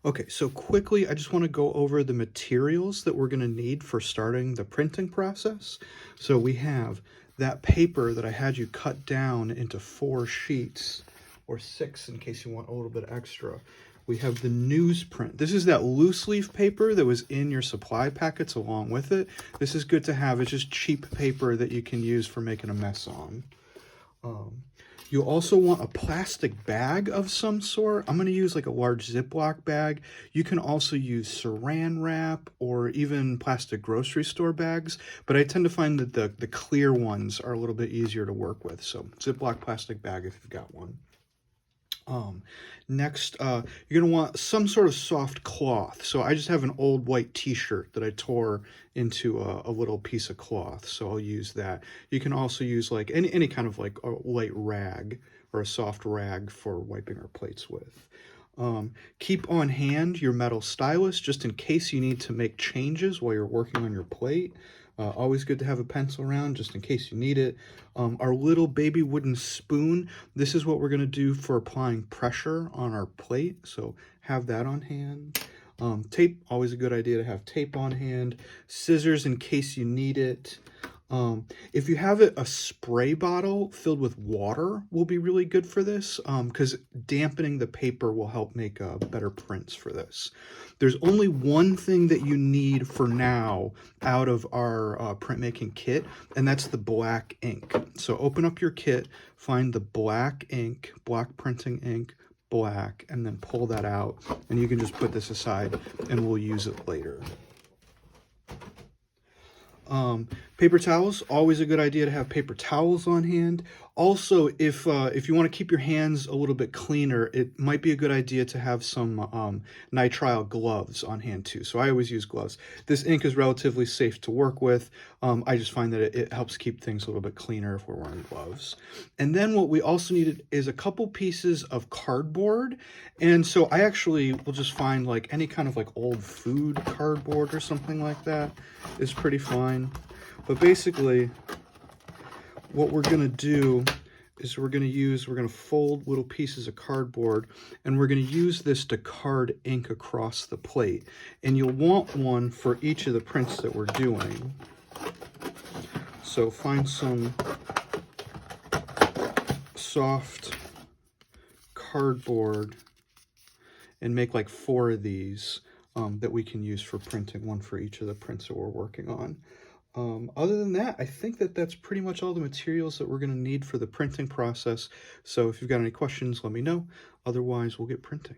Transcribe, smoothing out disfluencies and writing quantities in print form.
Okay, so quickly, I just want to go over the materials that we're going to need for starting the printing process. So we have that paper that I had you cut down into 4 sheets, or 6 in case you want a little bit extra. We have the newsprint. This is that loose leaf paper that was in your supply packets along with it. This is good to have. It's just cheap paper that you can use for making a mess on. You also want a plastic bag of some sort. I'm going to use like a large Ziploc bag. You can also use saran wrap or even plastic grocery store bags, but I tend to find that the clear ones are a little bit easier to work with. So Ziploc plastic bag if you've got one. Next, you're going to want some sort of soft cloth. So I just have an old white t-shirt that I tore into a little piece of cloth. So I'll use that. You can also use like any kind of like a light rag or a soft rag for wiping our plates with. Keep on hand your metal stylus just in case you need to make changes while you're working on your plate. Always good to have a pencil around just in case you need it. Our little baby wooden spoon, this is what we're going to do for applying pressure on our plate, so have that on hand. Tape, always a good idea to have tape on hand. Scissors in case you need it. If you have a spray bottle filled with water will be really good for this because dampening the paper will help make better prints for this. There's only one thing that you need for now out of our printmaking kit, and that's the black ink. So open up your kit, find the black ink, black printing ink, black, and then pull that out, and you can just put this aside and we'll use it later. Paper towels, always a good idea to have paper towels on hand. Also, if you want to keep your hands a little bit cleaner, it might be a good idea to have some nitrile gloves on hand too. So I always use gloves. This ink is relatively safe to work with. I just find that it helps keep things a little bit cleaner if we're wearing gloves. And then what we also needed is a couple pieces of cardboard. And so I actually will just find like any kind of like old food cardboard or something like that is pretty fine. But basically, what we're going to do is we're going to fold little pieces of cardboard, and we're going to use this to card ink across the plate. And you'll want one for each of the prints that we're doing. So find some soft cardboard and make like 4 of these that we can use for printing, one for each of the prints that we're working on. Other than that, I think that's pretty much all the materials that we're going to need for the printing process. So if you've got any questions, let me know. Otherwise, we'll get printing.